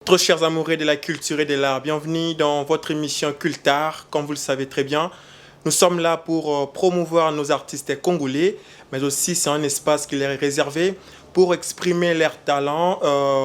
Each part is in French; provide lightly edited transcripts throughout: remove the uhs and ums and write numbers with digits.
Très chers amoureux de la culture et de l'art, bienvenue dans votre émission Cultart. Comme vous le savez très bien, nous sommes là pour promouvoir nos artistes congolais, mais aussi c'est un espace qui leur est réservé pour exprimer leurs talents.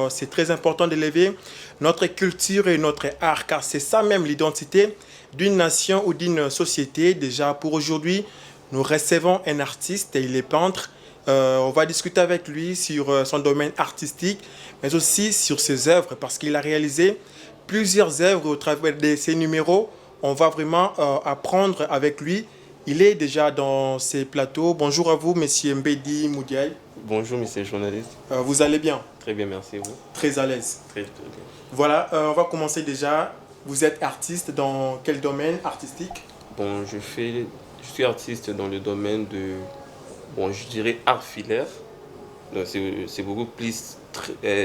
C'est très important d'élever notre culture et notre art, car c'est ça même l'identité d'une nation ou d'une société. Déjà pour aujourd'hui, nous recevons un artiste et il est peintre. On va discuter avec lui sur son domaine artistique, mais aussi sur ses œuvres, parce qu'il a réalisé plusieurs œuvres au travers de ses numéros. On va vraiment apprendre avec lui. Il est déjà dans ces plateaux. Bonjour à vous, Monsieur Mbedi Moudiaï. Bonjour, monsieur le journaliste. Vous allez bien? Très bien, merci. Vous? Très à l'aise. Très bien. Voilà, on va commencer déjà. Vous êtes artiste dans quel domaine artistique? Bon, je suis artiste dans le domaine de, bon, je dirais art filaire. Donc, c'est beaucoup plus,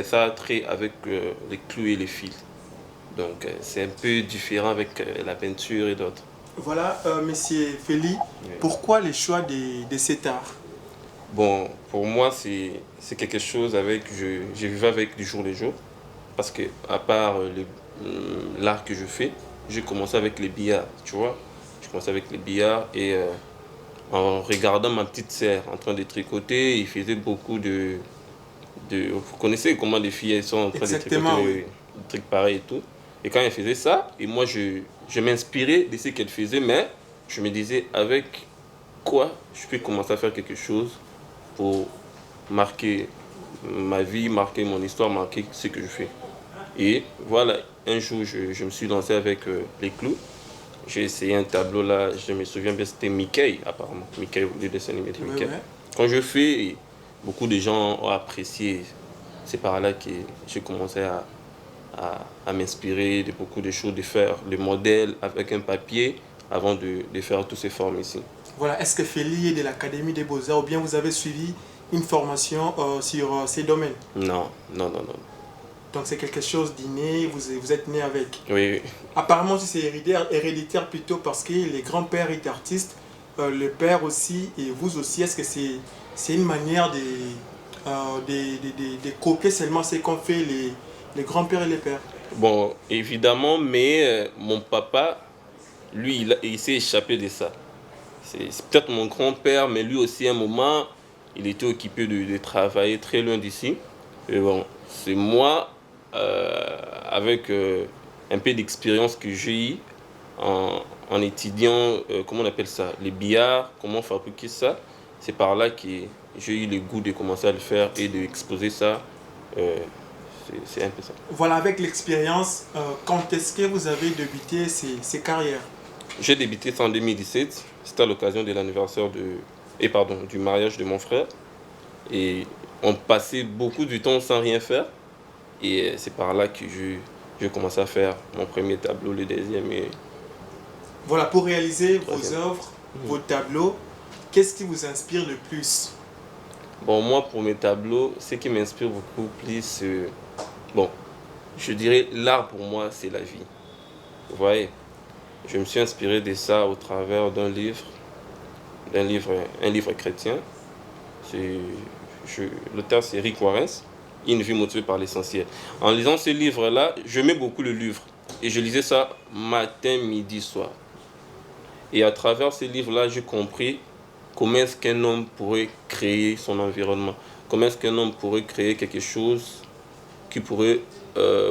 ça a trait avec les clous et les fils. Donc, c'est un peu différent avec la peinture et d'autres. Voilà, Monsieur Feli, Oui. pourquoi le choix de cet art? Bon, pour moi, c'est quelque chose avec, je vivais avec du jour le jour. Parce que, à part l'art que je fais, j'ai commencé avec les billards, tu vois. J'ai commencé avec les billards et en regardant ma petite sœur en train de tricoter, il faisait beaucoup vous connaissez comment les filles elles sont en train de Exactement, tricoter oui. des trucs pareils et tout. Et quand elle faisait ça, et moi je m'inspirais de ce qu'elle faisait, mais je me disais avec quoi je peux commencer à faire quelque chose pour marquer ma vie, marquer mon histoire, marquer ce que je fais. Et voilà, un jour, je me suis lancé avec les clous. J'ai essayé un tableau là, je me souviens bien, c'était Mickey apparemment. Mickey, le dessin animé de Oui, Mickey. oui. Quand je fais, beaucoup de gens ont apprécié. C'est par là que j'ai commencé à m'inspirer de beaucoup de choses, de faire le modèle avec un papier avant de faire toutes ces formes ici. Voilà, est-ce que Feli est de l'Académie des Beaux-Arts ou bien vous avez suivi une formation sur ces domaines? Non, non, non, non. Donc c'est quelque chose d'inné, vous êtes né avec. Oui, oui. Apparemment aussi c'est héréditaire plutôt parce que les grands-pères étaient artistes, le père aussi et vous aussi. Est-ce que c'est une manière de copier seulement ce qu'ont fait les grands-pères et les pères? Bon, évidemment, mais mon papa, lui, il s'est échappé de ça. C'est peut-être mon grand-père, mais lui aussi, à un moment, il était occupé de travailler très loin d'ici. Et bon, c'est moi, avec un peu d'expérience que j'ai eu en étudiant, comment on appelle ça, les billards, comment fabriquer ça. C'est par là que j'ai eu le goût de commencer à le faire et d'exposer ça. Euh, c'est un peu ça. Voilà, avec l'expérience, quand est-ce que vous avez débuté ces carrières? J'ai débuté ça en 2017. C'était à l'occasion de l'anniversaire du mariage de mon frère. Et on passait beaucoup de temps sans rien faire. Et c'est par là que j'ai commencé à faire mon premier tableau, le deuxième et Voilà, pour réaliser le vos troisième. œuvres, vos tableaux, qu'est-ce qui vous inspire le plus? Bon, moi, pour mes tableaux, ce qui m'inspire beaucoup plus, bon, je dirais l'art pour moi, c'est la vie. Vous voyez, je me suis inspiré de ça au travers un livre chrétien. C'est, L'auteur, c'est Rick Warren, Une vie motivée par l'essentiel. En lisant ce livre-là, j'aimais beaucoup le livre. Et je lisais ça matin, midi, soir. Et à travers ce livre-là, j'ai compris comment est-ce qu'un homme pourrait créer son environnement. Comment est-ce qu'un homme pourrait créer quelque chose qui pourrait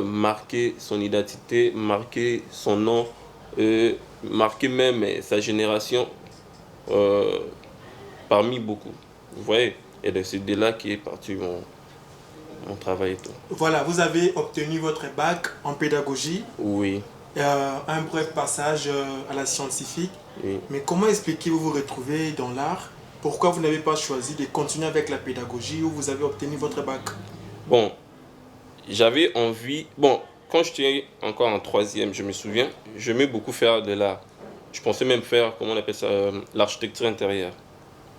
marquer son identité, marquer son nom, marquer même sa génération euh, parmi beaucoup. Vous voyez? Et donc c'est de là qu'est parti mon travail et tout. Voilà, vous avez obtenu votre bac en pédagogie, Oui, un bref passage à la scientifique. oui. Mais comment expliquez-vous vous retrouver dans l'art? Pourquoi vous n'avez pas choisi de continuer avec la pédagogie où vous avez obtenu votre bac? Bon, j'avais envie. Bon, quand j'étais encore en troisième, je me souviens, j'aimais beaucoup faire de l'art. Je pensais même faire, comment on appelle ça, l'architecture intérieure.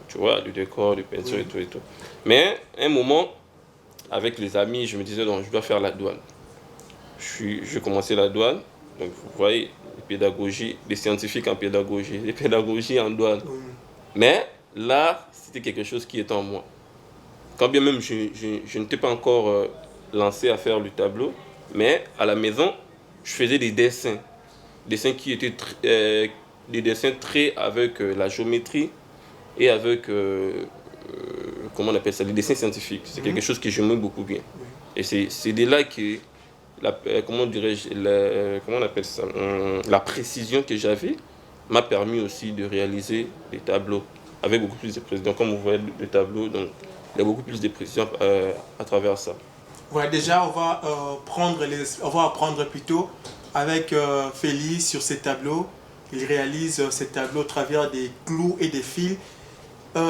Tu vois, du décor, du peinture Oui. et tout et tout. Mais à un moment, avec les amis, je me disais, non, je dois faire la douane. Je commençais la douane. Donc, vous voyez, les scientifiques en pédagogie, les pédagogies en douane. Oui. Mais l'art, c'était quelque chose qui était en moi. Quand bien même je n'étais pas encore lancé à faire le tableau, Mais à la maison, je faisais des dessins. Dessins qui étaient des dessins très avec la géométrie et avec, comment on appelle ça, les dessins scientifiques. C'est quelque chose que j'aimais beaucoup bien. Oui. Et c'est de là que, comment dirais-je, comment on appelle ça, la précision que j'avais m'a permis aussi de réaliser des tableaux avec beaucoup plus de précision. Comme vous voyez le tableau, donc il y a beaucoup plus de précision à travers ça. Voilà, déjà, on va apprendre plutôt avec Félix sur ces tableaux. Il réalise ces tableaux au travers des clous et des fils.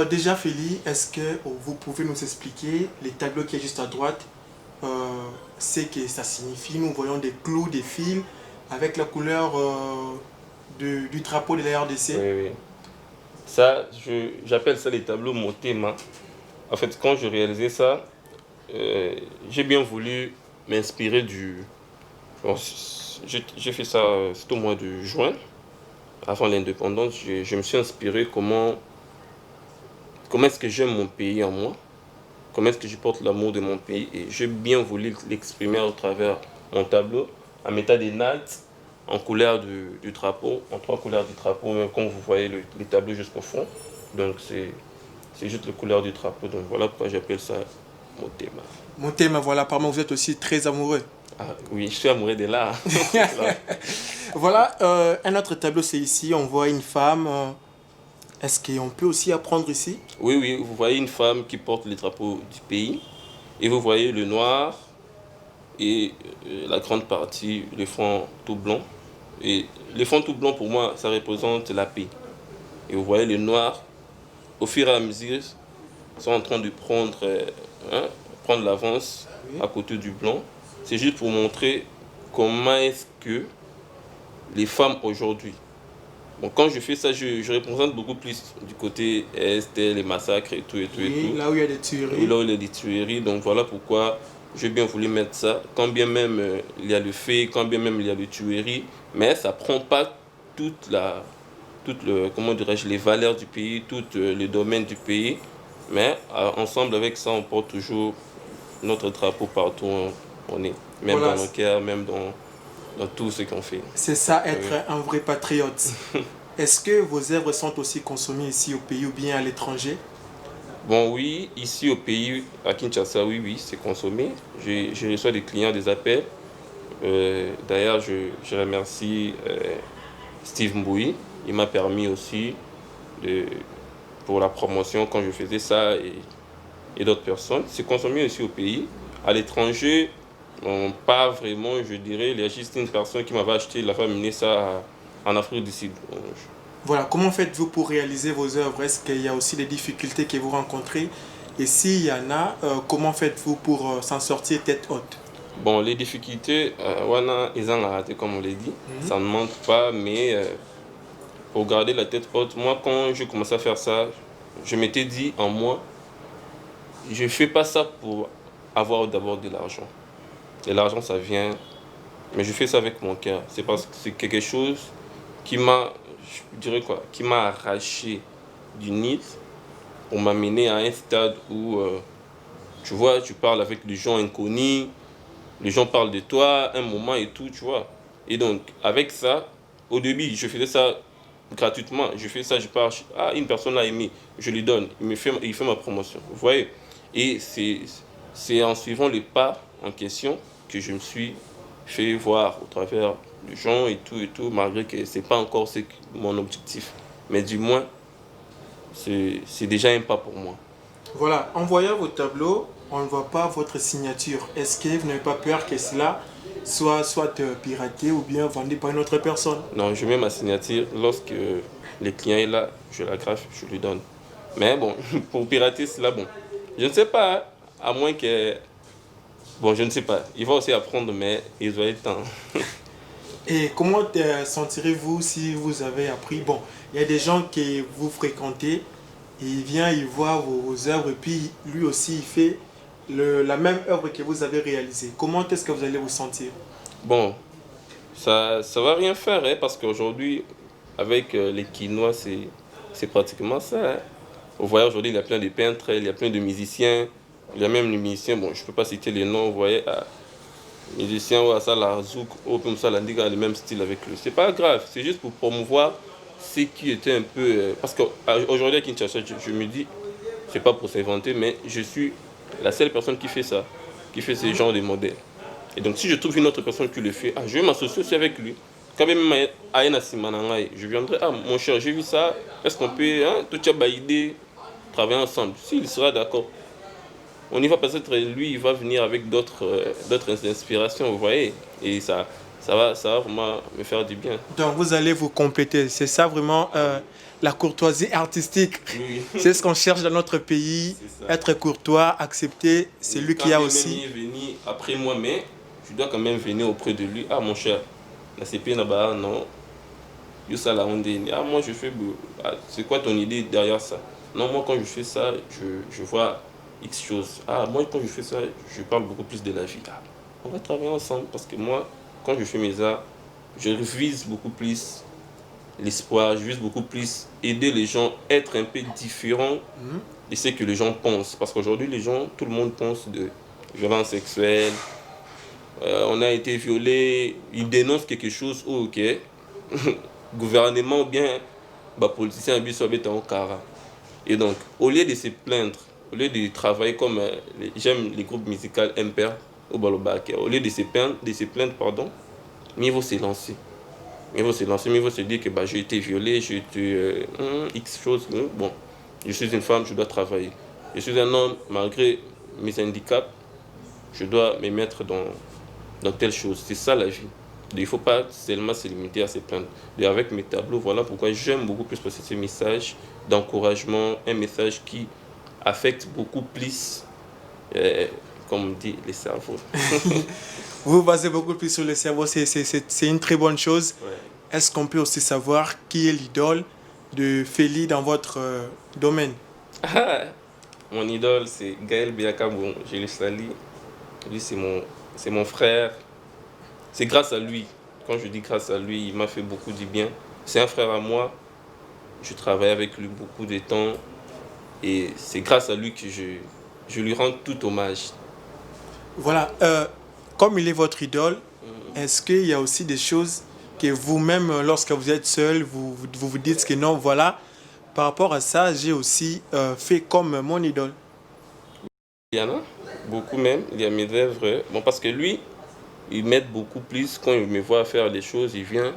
Déjà, Félix, est-ce que vous pouvez nous expliquer les tableaux qui est juste à droite, ce que ça signifie? Nous voyons des clous, des fils, avec la couleur du drapeau de la RDC. Oui, oui. Ça, j'appelle ça les tableaux Motema. En fait, quand je réalisais ça, j'ai bien voulu m'inspirer du... Bon, j'ai fait ça, c'était au mois de juin, avant l'indépendance. Je me suis inspiré comment est-ce que j'aime mon pays en moi, comment est-ce que je porte l'amour de mon pays. Et j'ai bien voulu l'exprimer au travers mon tableau, en mettant des nattes en couleur du drapeau, en 3 couleurs du drapeau, même comme vous voyez les tableaux jusqu'au fond. Donc c'est juste la couleur du drapeau. Donc voilà pourquoi j'appelle ça Motema. Motema, voilà, apparemment vous êtes aussi très amoureux. Ah, oui, je suis amoureux de l'art. Voilà, un autre tableau, c'est ici, on voit une femme. Est-ce qu'on peut aussi apprendre ici? Oui, oui, vous voyez une femme qui porte les drapeaux du pays. Et vous voyez le noir et la grande partie, le fond tout blanc. Et le fond tout blanc, pour moi, ça représente la paix. Et vous voyez le noir, au fur et à mesure, sont en train de prendre l'avance à côté du blanc. C'est juste pour montrer comment est-ce que les femmes aujourd'hui... Bon, quand je fais ça, je représente beaucoup plus du côté est, les massacres et tout, et tout, Oui, et tout. là où il y a des tueries. Et là où il y a des tueries, donc voilà pourquoi j'ai bien voulu mettre ça. Quand bien même il y a le fait, quand bien même il y a le tuerie, mais ça prend pas comment dirais-je, les valeurs du pays, tout le domaine du pays. Mais ensemble avec ça, on porte toujours notre drapeau partout où on est. Même Voilà. dans nos cœurs, même dans tout ce qu'on fait. C'est ça, être Oui. un vrai patriote. Est-ce que vos œuvres sont aussi consommées ici au pays ou bien à l'étranger? Bon, oui, ici au pays, à Kinshasa, oui, oui, c'est consommé. Je reçois des clients, des appels. D'ailleurs, je remercie Steve Mboui. Il m'a permis aussi pour la promotion quand je faisais ça et d'autres personnes. C'est consommé aussi au pays. À l'étranger, bon, pas vraiment, je dirais. Il y a juste une personne qui m'avait acheté, il a fait amener ça en Afrique du Sud. Voilà, comment faites-vous pour réaliser vos œuvres? Est-ce qu'il y a aussi des difficultés que vous rencontrez? Et s'il y en a, comment faites-vous pour s'en sortir tête haute? Bon, les difficultés, wana, ils en ont raté, comme on l'a dit. Ça ne manque pas, mais pour garder la tête haute, moi, quand j'ai commencé à faire ça, je m'étais dit en moi, je ne fais pas ça pour avoir d'abord de l'argent. Et l'argent, ça vient, mais je fais ça avec mon cœur. C'est parce que c'est quelque chose qui m'a, je dirais quoi, qui m'a arraché du nid pour m'amener à un stade où, tu vois, tu parles avec des gens inconnus, les gens parlent de toi, un moment et tout, tu vois. Et donc, avec ça, au début, je faisais ça gratuitement. Je fais ça, je pars, ah, une personne l'a aimé, je lui donne, il fait ma promotion. Vous voyez? Et c'est en suivant les pas en question que je me suis fait voir au travers de gens et tout, malgré que ce n'est pas encore mon objectif. Mais du moins, c'est déjà un pas pour moi. Voilà, en voyant vos tableaux, on ne voit pas votre signature. Est-ce que vous n'avez pas peur que cela soit piraté ou bien vendu par une autre personne? Non, je mets ma signature. Lorsque le client est là, je la graffe, je lui donne. Mais bon, pour pirater cela, bon, je ne sais pas, hein, à moins que... Bon, je ne sais pas. Il va aussi apprendre, mais il doit être temps. Et comment sentirez-vous si vous avez appris? Bon, il y a des gens que vous fréquentez, il vient, il voit vos œuvres et puis lui aussi il fait la même œuvre que vous avez réalisée. Comment est-ce que vous allez vous sentir? Bon, ça va rien faire, hein, parce qu'aujourd'hui, avec les Quinois, c'est pratiquement ça. Hein. Vous voyez, aujourd'hui, il y a plein de peintres, il y a plein de musiciens. Il y a même les musiciens, bon, je ne peux pas citer les noms, vous voyez. musicien ou à ça la zouk ou comme ça la ligue a le même style avec lui. C'est pas grave, c'est juste pour promouvoir ce qui était un peu parce qu'aujourd'hui à Kinshasa, je me dis, c'est pas pour s'inventer, mais je suis la seule personne qui fait ça, qui fait ce genre de modèle. Et donc si je trouve une autre personne qui le fait, je vais m'associer aussi avec lui. Quand même je viendrai, mon cher, j'ai vu ça, est-ce qu'on peut, tout idée, travailler ensemble? S'il sera d'accord. On y va peut-être, lui, il va venir avec d'autres inspirations, vous voyez. Et ça va vraiment me faire du bien. Donc vous allez vous compléter. C'est ça vraiment la courtoisie artistique. Oui. C'est ce qu'on cherche dans notre pays. Être courtois, accepter celui qui a aussi. Quand il est venu après moi, mais je dois quand même venir auprès de lui. Ah mon cher, la CP là-bas, non. Moi je fais. C'est quoi ton idée derrière ça? Non, moi quand je fais ça, je vois X choses. Moi quand je fais ça, je parle beaucoup plus de la vie. On va travailler ensemble parce que moi, quand je fais mes arts, je vise beaucoup plus l'espoir, je vise beaucoup plus aider les gens, être un peu différent de ce que les gens pensent. Parce qu'aujourd'hui, les gens, tout le monde pense de violence sexuelle, on a été violé, ils dénoncent quelque chose, ok, gouvernement ou bien politicien habite en cara. Et donc, au lieu de se plaindre, au lieu de travailler comme j'aime les groupes musicaux MPR au Balobak, au lieu de se plaindre, pardon, mais il faut se lancer. Mais il faut se dire que j'ai été violé, j'ai été X choses. Bon, je suis une femme, je dois travailler. Je suis un homme, malgré mes handicaps, je dois me mettre dans telle chose. C'est ça la vie. Il ne faut pas seulement se limiter à se plaindre. Et avec mes tableaux, voilà pourquoi j'aime beaucoup plus passer ce message d'encouragement, un message qui affecte beaucoup plus, comme on dit, les cerveaux. Vous basez beaucoup plus sur le cerveau, c'est une très bonne chose. Ouais. Est-ce qu'on peut aussi savoir qui est l'idole de Feli dans votre domaine? Mon idole, c'est Gaël Biakabou. Je le salue. Lui, c'est mon frère. C'est grâce à lui. Quand je dis grâce à lui, il m'a fait beaucoup du bien. C'est un frère à moi. Je travaille avec lui beaucoup de temps. Et c'est grâce à lui que je lui rends tout hommage. Voilà. Comme il est votre idole, est-ce qu'il y a aussi des choses que vous-même, lorsque vous êtes seul, vous dites que non, voilà, par rapport à ça, j'ai aussi fait comme mon idole? Il y en a beaucoup même. Il y a mes œuvres. Bon, parce que lui, il m'aide beaucoup plus. Quand il me voit faire des choses, il vient.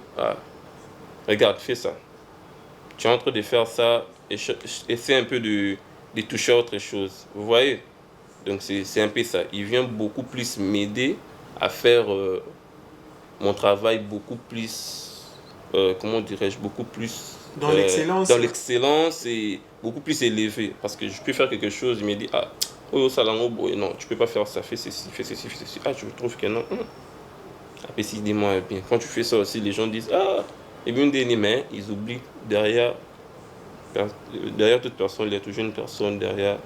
Regarde, fais ça. Tu es en train de faire ça. Essaie un peu de toucher à autre chose. Vous voyez? Donc c'est un peu ça. Il vient beaucoup plus m'aider à faire mon travail beaucoup plus, comment dirais-je, beaucoup plus... Dans l'excellence. Dans l'excellence et beaucoup plus élevé. Parce que je peux faire quelque chose, il me dit, oh, Salango, non, tu peux pas faire ça, fais ceci, fais ceci, fais ceci. Je trouve que non. Après, si dis-moi bien. Quand tu fais ça aussi, les gens disent, et bien des mais ils oublient derrière toute personne, il y a toujours une personne derrière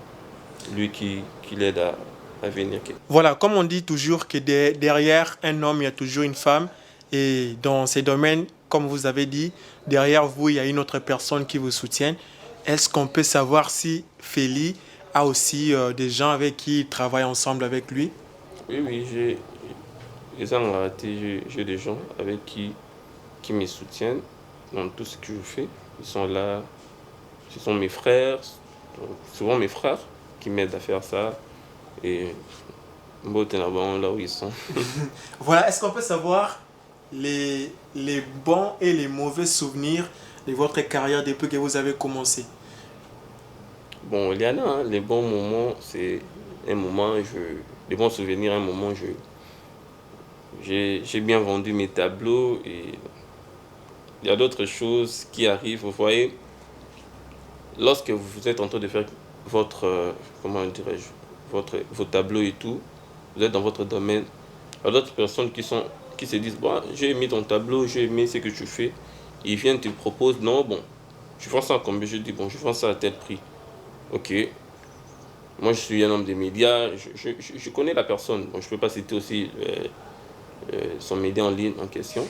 lui qui l'aide à venir. Voilà, comme on dit toujours que derrière un homme, il y a toujours une femme. Et dans ces domaines, comme vous avez dit, derrière vous, il y a une autre personne qui vous soutient. Est-ce qu'on peut savoir si Feli a aussi des gens avec qui il travaille ensemble avec lui? Oui, j'ai des gens avec qui me soutiennent dans tout ce que je fais. Ils sont là, ce sont mes frères, souvent mes frères qui m'aident à faire ça. Et là où ils sont. Voilà, est-ce qu'on peut savoir les bons et les mauvais souvenirs de votre carrière depuis que vous avez commencé? Bon, il y en a, les bons moments, c'est un moment, les bons souvenirs, un moment, j'ai bien vendu mes tableaux et il y a d'autres choses qui arrivent. Vous voyez, lorsque vous êtes en train de faire comment dirais-je, vos tableaux et tout, vous êtes dans votre domaine, il y a d'autres personnes qui se disent, j'ai aimé ton tableau, j'ai aimé ce que tu fais. Ils viennent te proposent, non, bon, tu vends ça à combien? Je dis, bon, je vends ça à tel prix. Ok. Moi, je suis un homme des médias, je connais la personne. Bon, je ne peux pas citer aussi son média en ligne en question.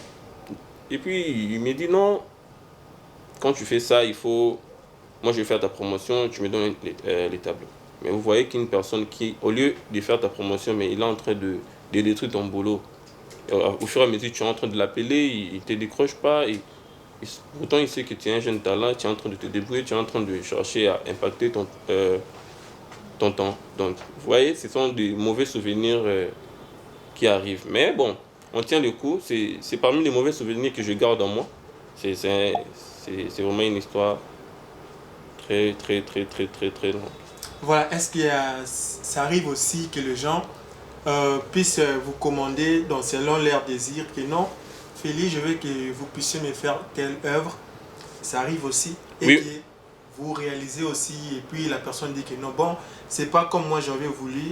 Et puis, il me dit, non, quand tu fais ça, moi, je vais faire ta promotion, tu me donnes les tableaux. Mais vous voyez qu'une personne qui, au lieu de faire ta promotion, mais il est en train de de détruire ton boulot. Au fur et à mesure, tu es en train de l'appeler, il ne te décroche pas. Pourtant, il sait que tu es un jeune talent, tu es en train de te débrouiller, tu es en train de chercher à impacter ton temps. Donc, vous voyez, ce sont des mauvais souvenirs qui arrivent. Mais bon, on tient le coup. C'est parmi les mauvais souvenirs que je garde en moi. C'est vraiment une histoire très, très, très, très, très, très longue. Voilà, est-ce que ça arrive aussi que les gens puissent vous commander donc selon leur désir que non, Félix, je veux que vous puissiez me faire telle œuvre. Ça arrive aussi. Et Oui, que vous réalisez aussi, et puis la personne dit que non, bon, c'est pas comme moi j'avais voulu,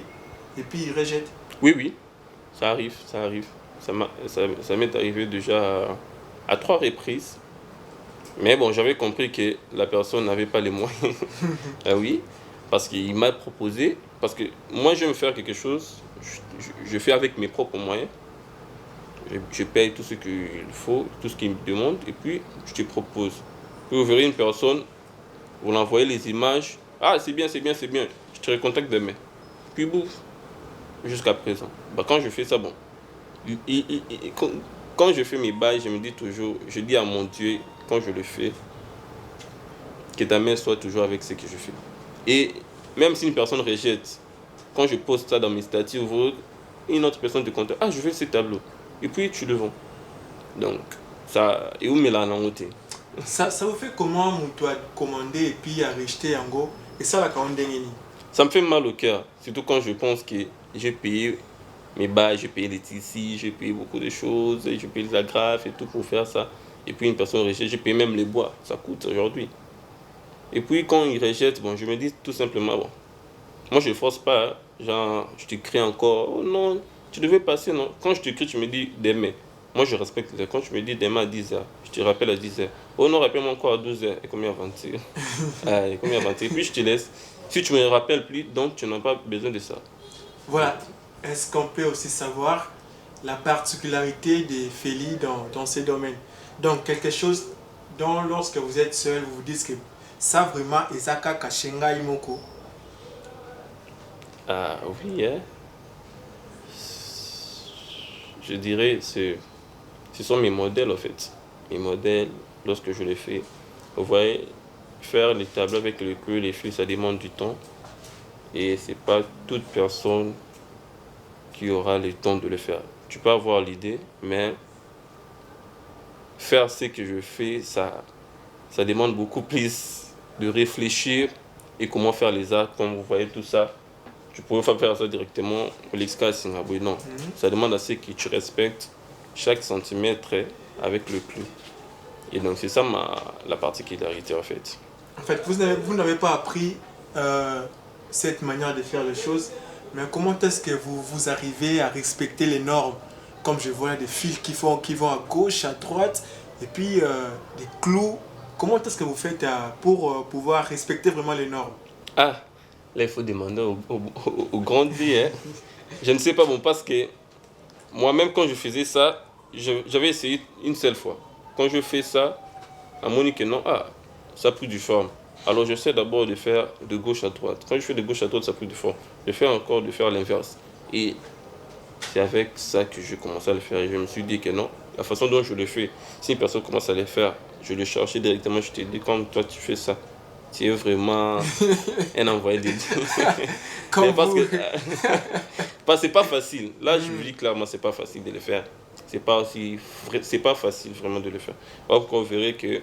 et puis il rejette. oui, oui, ça arrive, ça arrive. Ça m'est arrivé déjà à 3 reprises. Mais bon, j'avais compris que la personne n'avait pas les moyens. Ah oui, parce qu'il m'a proposé, parce que moi je vais me faire quelque chose, je fais avec mes propres moyens, je paye tout ce qu'il faut, tout ce qu'il me demande, et puis je te propose. Puis vous verrez une personne, vous l'envoyez les images, ah c'est bien, c'est bien, c'est bien, je te recontacte demain. Puis bouf, jusqu'à présent. Bah, quand je fais ça, bon, quand je fais mes bails, je me dis toujours, je dis à mon Dieu, quand je le fais, que ta main soit toujours avec ce que je fais. Et même si une personne rejette, quand je poste ça dans mes statuts, une autre personne te contacte, ah je veux ce tableau. Et puis tu le vends. Donc, ça, et où me l'a noté. Ça vous fait comment vous doit commander et puis à rejeter en gros? Et ça, la commande est. Ça me fait mal au cœur, surtout quand je pense que j'ai payé mes bails, j'ai payé les tissus, j'ai payé beaucoup de choses, j'ai payé les agrafes et tout pour faire ça. Et puis une personne rejette, j'ai payé même les bois, ça coûte aujourd'hui. Et puis quand il rejette, bon, je me dis tout simplement, bon, moi je ne force pas, hein. Genre, je te crie encore, oh non, tu devais passer, non. Quand je te crie, tu me dis demain. Moi je respecte les heures. Quand tu me dis demain à 10h, je te rappelle à 10h. Oh non, rappelle-moi encore à 12h. Et combien à 20h? Ah, et combien à 20h? Et puis je te laisse. Si tu ne me rappelles plus, donc tu n'as pas besoin de ça. Voilà. Est-ce qu'on peut aussi savoir la particularité des Félix dans ces domaines? Donc, quelque chose dont lorsque vous êtes seul, vous vous dites que ça vraiment, Isaka Kashenga Imoko. Ah oui, hein. Je dirais, ce sont mes modèles en fait. Mes modèles, lorsque je les fais. Vous voyez, faire les tableaux avec le queue, les fils, ça demande du temps. Et c'est pas toute personne qui aura le temps de le faire. Tu peux avoir l'idée, mais faire ce que je fais, ça demande beaucoup plus de réfléchir et comment faire les arts, comme vous voyez tout ça. Tu pourrais pas faire ça directement au Lexca Singapore. Non, ça demande à ce que tu respectes chaque centimètre avec le clou. Et donc c'est ça la particularité en fait. En fait, vous n'avez pas appris cette manière de faire les choses, mais comment est-ce que vous arrivez à respecter les normes? Comme je vois des fils qui vont à gauche, à droite, et puis des clous. Comment est-ce que vous faites pour pouvoir respecter vraiment les normes? Ah, là il faut demander au grand D, hein. Je ne sais pas, bon, parce que moi-même quand je faisais ça, j'avais essayé une seule fois. Quand je fais ça, à mon que non, ah, ça a pris du forme. Alors j'essaie d'abord de faire de gauche à droite. Quand je fais de gauche à droite, ça a pris du forme. Je fais encore de faire l'inverse. Et c'est avec ça que je commençais à le faire. Et je me suis dit que non, la façon dont je le fais, si une personne commence à le faire, je le cherchais directement, je te dis, comme toi tu fais ça, tu es vraiment un envoyé de Dieu. Comme Parce vous. que c'est pas facile. Là, je vous dis clairement, c'est pas facile de le faire. C'est pas facile vraiment de le faire. Or, vous verrez que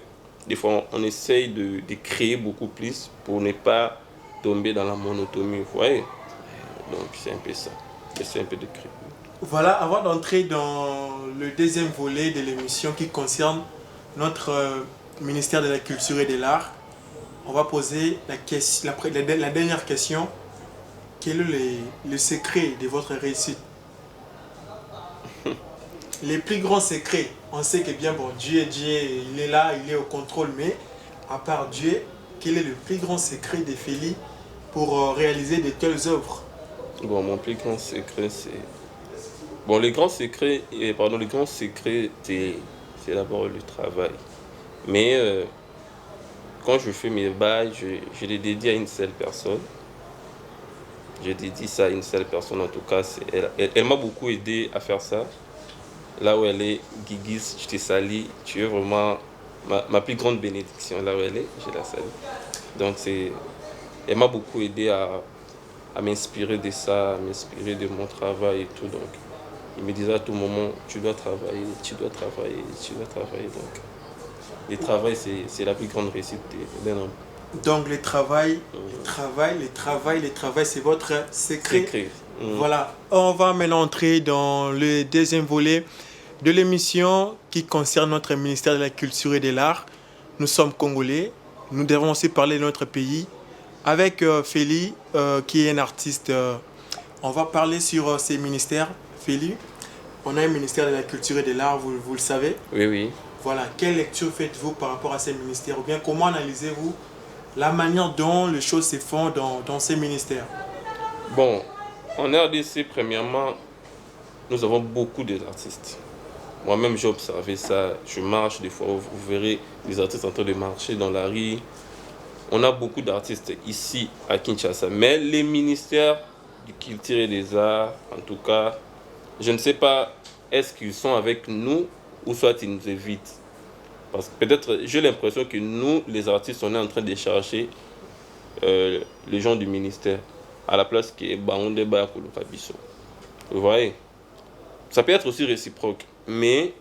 des fois, on essaye de créer beaucoup plus pour ne pas tomber dans la monotonie. Vous voyez? Donc, c'est un peu ça. J'essaie un peu de créer. Voilà, avant d'entrer dans le deuxième volet de l'émission qui concerne notre ministère de la Culture et de l'Art, on va poser la dernière question. Quel est le secret de votre réussite? Les plus grands secrets, on sait que bien bon, Dieu, il est là, il est au contrôle, mais à part Dieu, quel est le plus grand secret de Félix pour réaliser de telles œuvres? Bon, mon plus grand secret, c'est... Bon, les grands secrets, c'est d'abord le travail. Mais quand je fais mes bails, je les dédie à une seule personne. je dédie ça à une seule personne. En tout cas, elle m'a beaucoup aidé à faire ça. Là où elle est, Guigui, je te salue. Tu es vraiment ma plus grande bénédiction. Là où elle est, je la salue. Donc, elle m'a beaucoup aidé à m'inspirer de ça, à m'inspirer de mon travail et tout. Donc, il me disait à tout moment, tu dois travailler, tu dois travailler, tu dois travailler. Donc, le travail, c'est la plus grande réussite d'un homme. Donc le travail, c'est votre secret. Secret. Voilà, on va maintenant entrer dans le deuxième volet de l'émission qui concerne notre ministère de la Culture et de l'Art. Nous sommes Congolais, nous devons aussi parler de notre pays. Avec Feli, qui est un artiste, on va parler sur ces ministères. Feli, on a un ministère de la Culture et de l'Art, vous le savez. Oui, oui. Voilà, quelle lecture faites-vous par rapport à ces ministères? Ou bien comment analysez-vous la manière dont les choses se font dans ces ministères? Bon, en RDC, premièrement, nous avons beaucoup d'artistes. Moi-même, j'ai observé ça. Je marche, des fois, vous verrez des artistes en train de marcher dans la rue. On a beaucoup d'artistes ici à Kinshasa. Mais les ministères du Culture et des Arts, en tout cas, je ne sais pas, est-ce qu'ils sont avec nous ou soit ils nous évitent. Parce que peut-être, j'ai l'impression que nous, les artistes, on est en train de chercher les gens du ministère à la place qui est Baounde Bayakolo Kabiso. Vous voyez? Ça peut être aussi réciproque, mais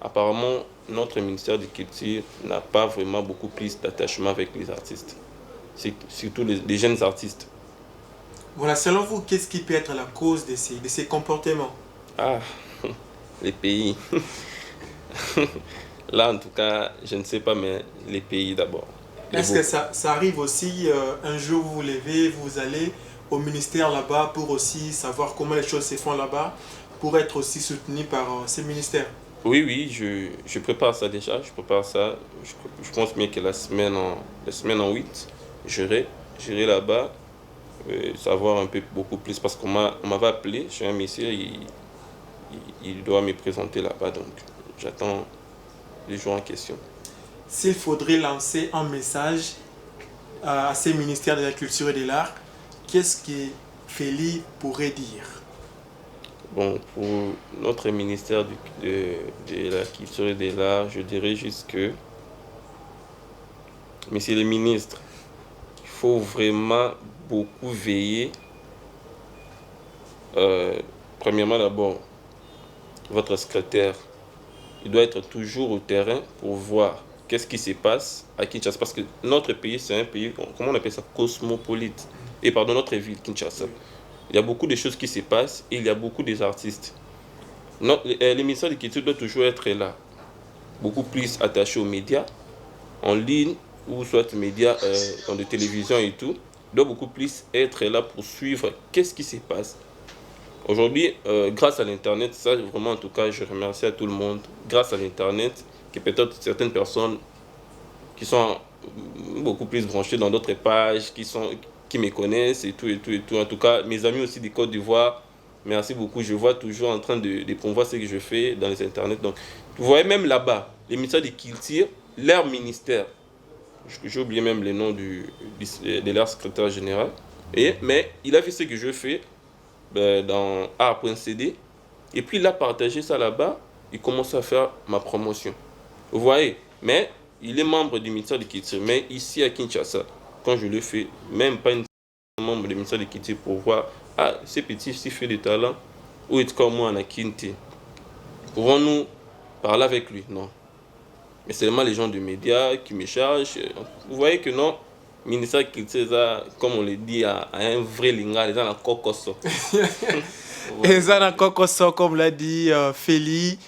apparemment, notre ministère de Culture n'a pas vraiment beaucoup plus d'attachement avec les artistes, surtout les jeunes artistes. Voilà, selon vous, qu'est-ce qui peut être la cause de ces comportements? Ah, les pays. Là, en tout cas, je ne sais pas, mais les pays d'abord. Est-ce que ça arrive aussi, un jour vous vous levez, vous allez au ministère là-bas pour aussi savoir comment les choses se font là-bas, pour être aussi soutenu par ces ministères? Oui, oui, je prépare ça déjà, je prépare ça. Je pense bien que la semaine en 8, j'irai là-bas, savoir un peu beaucoup plus, parce qu'on m'avait appelé, j'ai un monsieur, il doit me présenter là-bas, donc j'attends les jours en question. S'il faudrait lancer un message à ces ministères de la Culture et de l'Art, qu'est-ce que Feli pourrait dire? Bon, pour notre ministère de la Culture et de l'Art, je dirais juste que, Monsieur le ministre, il faut vraiment beaucoup veiller. Premièrement, d'abord, votre secrétaire, il doit être toujours au terrain pour voir qu'est-ce qui se passe à Kinshasa. Parce que notre pays, c'est un pays, comment on appelle ça, cosmopolite. Et pardon, notre ville, Kinshasa. Il y a beaucoup de choses qui se passent et il y a beaucoup d'artistes. Le ministère de la Culture doit toujours être là, beaucoup plus attaché aux médias, en ligne, ou soit médias dans de télévision et tout, doit beaucoup plus être là pour suivre qu'est-ce qui se passe. Aujourd'hui, grâce à l'Internet, ça vraiment en tout cas, je remercie à tout le monde, grâce à l'Internet, que peut-être certaines personnes qui sont beaucoup plus branchées dans d'autres pages, qui me connaissent et tout, et tout, et tout. En tout cas, mes amis aussi du Côte d'Ivoire, merci beaucoup. Je vois toujours en train de promouvoir ce que je fais dans les internets. Donc, vous voyez même là-bas, les ministères de Culture, leur ministère, j'ai oublié même le nom de leur secrétaire général, mais il a fait ce que je fais dans art.cd, et puis il a partagé ça là-bas, il commence à faire ma promotion. Vous voyez, mais il est membre du ministère de Culture, mais ici à Kinshasa, quand je le fais, même pas une membre du ministère de Culture pour voir, ah, ce petit, s'il fait du talent, ou est comme moi en a Kinti. Pouvons-nous parler avec lui? Non. Mais c'est seulement les gens des médias qui me chargent. Vous voyez que non, le ministère de Culture, comme on le dit, a un vrai lingua, les gens en cocosso. Les gens en cocosso, comme l'a dit Feli.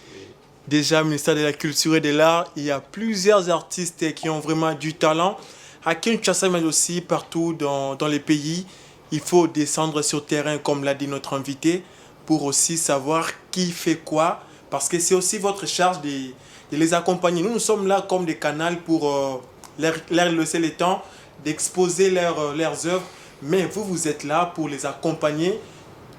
Déjà, ministère de la Culture et de l'Art, il y a plusieurs artistes qui ont vraiment du talent. À Kinshasa, mais aussi partout dans les pays, il faut descendre sur le terrain, comme l'a dit notre invité, pour aussi savoir qui fait quoi. Parce que c'est aussi votre charge de les accompagner. Nous sommes là comme des canaux pour leur laisser le temps d'exposer leurs œuvres. Mais vous êtes là pour les accompagner.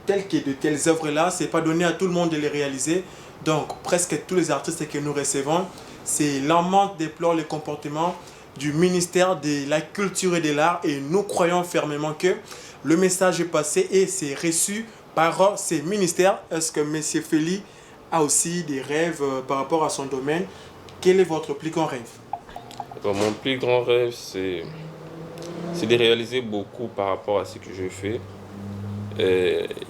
Telles que de telles œuvres-là, ce n'est pas donné à tout le monde de les réaliser. Donc, presque tous les artistes que nous recevons, c'est l'amende déplore le comportement du ministère de la Culture et de l'Art. Et nous croyons fermement que le message est passé et c'est reçu par ces ministères. Est-ce que M. Feli a aussi des rêves par rapport à son domaine? Quel est votre plus grand rêve? Mon plus grand rêve, c'est de réaliser beaucoup par rapport à ce que je fais.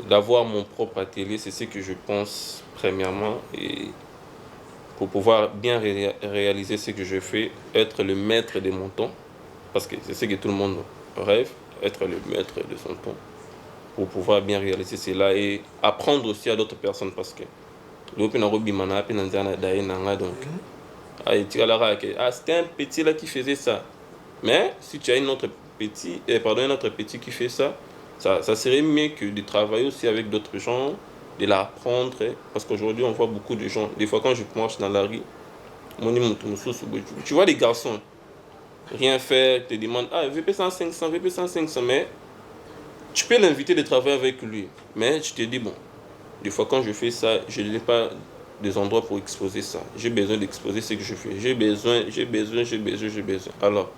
D'avoir mon propre atelier, c'est ce que je pense premièrement. Et pour pouvoir bien réaliser ce que je fais, être le maître de mon temps, parce que c'est ce que tout le monde rêve, être le maître de son temps, pour pouvoir bien réaliser cela et apprendre aussi à d'autres personnes, parce que donc c'était un petit là qui faisait ça. Mais si tu as un autre petit qui fait ça, ça serait mieux que de travailler aussi avec d'autres gens, de l'apprendre. Parce qu'aujourd'hui, on voit beaucoup de gens. Des fois, quand je marche dans la rue, tu vois les garçons, rien faire, te demandent, ah, VP 100, 500, VP 100, 500. Mais tu peux l'inviter de travailler avec lui. Mais tu te dis, bon, des fois, quand je fais ça, je n'ai pas des endroits pour exposer ça. J'ai besoin d'exposer ce que je fais. J'ai besoin. Alors,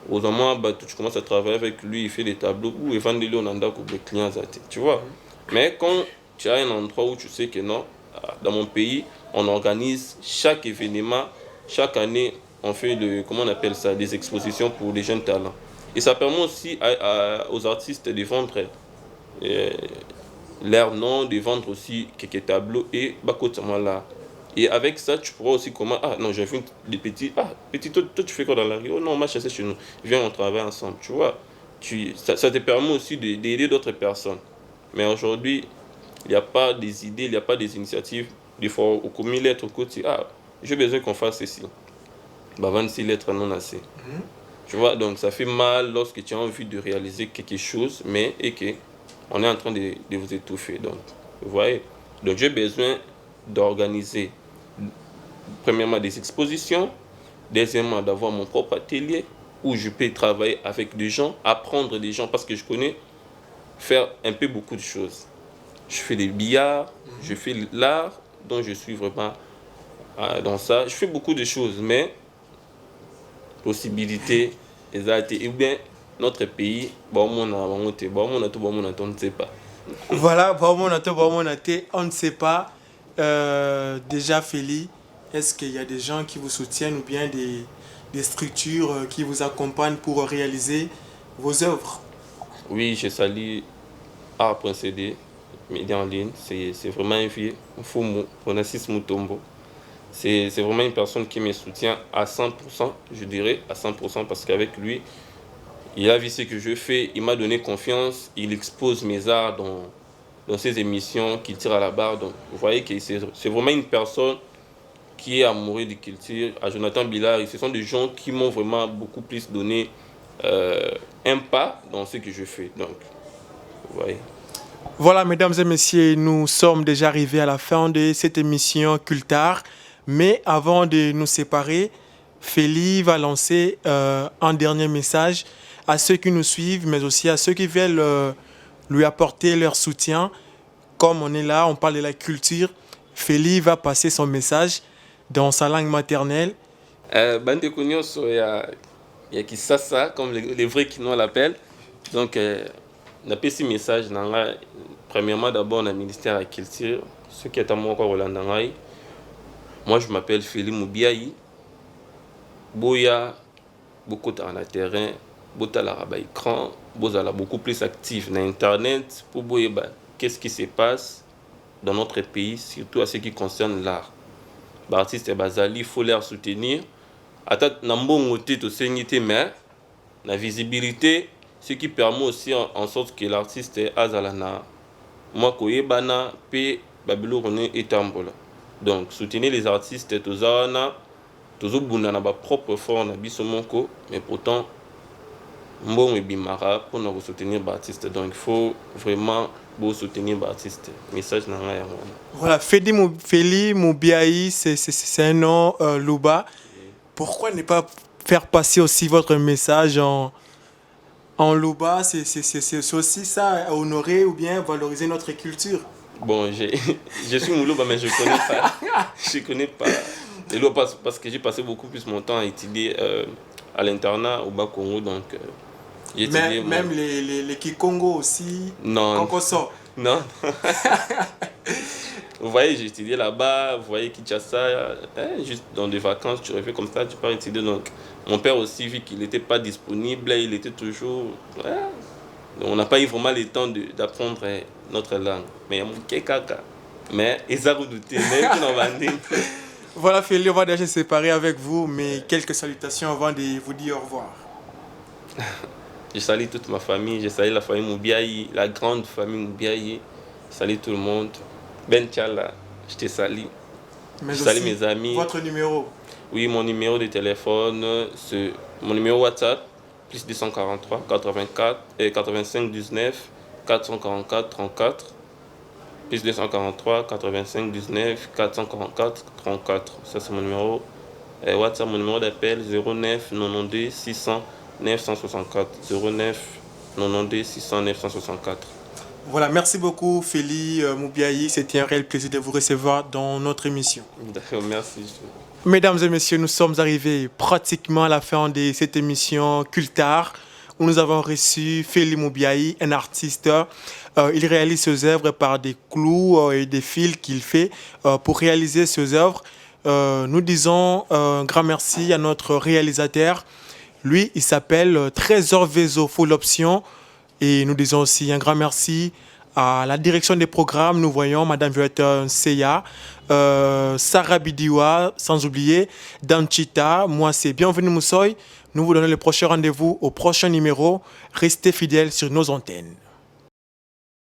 aux moments, tu commences à travailler avec lui, il fait des tableaux, ou il vend des lieux pour les clients. Tu vois. Mais quand tu as un endroit où tu sais que non, dans mon pays, on organise chaque événement, chaque année, on fait comment on appelle ça, des expositions pour les jeunes talents. Et ça permet aussi aux artistes de vendre leur nom, de vendre aussi quelques tableaux et là. Et avec ça, tu pourras aussi comment, ah non, j'ai vu des petits, ah, petit, toi tu fais quoi dans la rue? Oh non, on m'a chassé chez nous. Viens, on travaille ensemble, tu vois. Ça te permet aussi d'aider d'autres personnes. Mais aujourd'hui, il n'y a pas des idées, il n'y a pas des initiatives. Des fois, au commis lettres, au côté, ah, j'ai besoin qu'on fasse ceci. 26 lettres non assez. Tu vois, donc ça fait mal lorsque tu as envie de réaliser quelque chose, mais et que on est en train de vous étouffer. Donc, vous voyez. Donc, j'ai besoin d'organiser, premièrement, des expositions, deuxièmement, d'avoir mon propre atelier où je peux travailler avec des gens, apprendre des gens, parce que je connais faire un peu beaucoup de choses. Je fais des billards, je fais l'art, donc je suis vraiment dans ça. Je fais beaucoup de choses, mais possibilités, ou bien notre pays, on ne sait pas. Voilà, on ne sait pas. Déjà, Feli, est-ce qu'il y a des gens qui vous soutiennent ou bien des structures qui vous accompagnent pour réaliser vos œuvres? Oui, je salue art.cd, média en ligne. C'est vraiment un vieux, Fumu, Onassis Mutombo. C'est vraiment une personne qui me soutient à 100%, je dirais, à 100%, parce qu'avec lui, il a vu ce que je fais, il m'a donné confiance, il expose mes arts dans ses émissions qu'il tire à la barre. Donc, vous voyez que c'est vraiment une personne qui est amoureux de culture. À Jonathan Billard, ce sont des gens qui m'ont vraiment beaucoup plus donné un pas dans ce que je fais. Donc, vous voyez. Voilà, mesdames et messieurs, nous sommes déjà arrivés à la fin de cette émission Cultart. Mais avant de nous séparer, Feli va lancer un dernier message à ceux qui nous suivent, mais aussi à ceux qui veulent lui apporter leur soutien. Comme on est là, on parle de la culture, Feli va passer son message dans sa langue maternelle. Bande Kunyoso, il y a Kisasa, comme les vrais Kinois l'appellent. Donc, on a ce message. Premièrement, d'abord, on a le ministère de la Culture, ceux qui est à moi encore au Landangaï. Moi, je m'appelle Feli Moubiaï. Boya, beaucoup dans le terrain, beaucoup à l'écran, beaucoup plus actif sur Internet pour voir qu'est-ce qui se passe dans notre pays, surtout à ce qui concerne l'art. L'artiste Bazali, il faut les soutenir. Atat Nambongo Tito Senite, mais la visibilité, ce qui permet aussi en sorte que l'artiste Azalana, moi, Koyebana, P. Babylou René et Tambola. Donc, soutenir les artistes, toujours na ba propre fort na biso moko, mais pourtant mbongo bimara pour nous soutenir les artistes. Donc, il faut vraiment soutenir les artistes. Message na nga. Voilà, Feli Moubiaï, c'est un nom Luba. Pourquoi ne pas faire passer aussi votre message en Luba? C'est aussi ça, honorer ou bien valoriser notre culture. Bon, je suis Moulouba, mais je ne connais pas. Je connais pas. Et là, parce que j'ai passé beaucoup plus mon temps à étudier à l'internat au Bas-Congo. Donc, J'ai étudié, Même les Kikongo aussi. Non. Konkoso. Non. Vous voyez, j'ai étudié là-bas, vous voyez Kinshasa, juste dans des vacances, tu reviens comme ça, tu pars étudier. Donc, mon père aussi, vu qu'il n'était pas disponible, il était toujours. On n'a pas eu vraiment le temps d'apprendre notre langue. Mais il y a mon kekaka. Mais ils ont redouté, même qui n'en vendait. Voilà, Félix, on va déjà se séparer avec vous, mais quelques salutations avant de vous dire au revoir. Je salue toute ma famille, je salue la famille Moubiaï, la grande famille Moubiaï. Je salue tout le monde. Ben Tchala, je te salue. Mais Je salue aussi, mes amis. votre numéro. Oui, mon numéro de téléphone, c'est mon numéro WhatsApp, plus 243 84 et 85 19 444 34. Plus 243 85 19 444 34. Ça, c'est mon numéro. Et WhatsApp, mon numéro d'appel 09 92 600 964. 09 92 600 964. Voilà, merci beaucoup, Félix Moubiaï. C'était un réel plaisir de vous recevoir dans notre émission. D'accord, merci. Mesdames et messieurs, nous sommes arrivés pratiquement à la fin de cette émission Cultart, où nous avons reçu Félix Moubiaï, un artiste. Il réalise ses œuvres par des clous et des fils qu'il fait pour réaliser ses œuvres. Nous disons un grand merci à notre réalisateur. Lui, il s'appelle Trésor Vezo Full Option. Et nous disons aussi un grand merci à la direction des programmes. Nous voyons Madame Violette Seya, Sarah Bidiwa, sans oublier Danchita. Moi, c'est Bienvenue Moussoy. Nous vous donnons le prochain rendez-vous au prochain numéro. Restez fidèles sur nos antennes.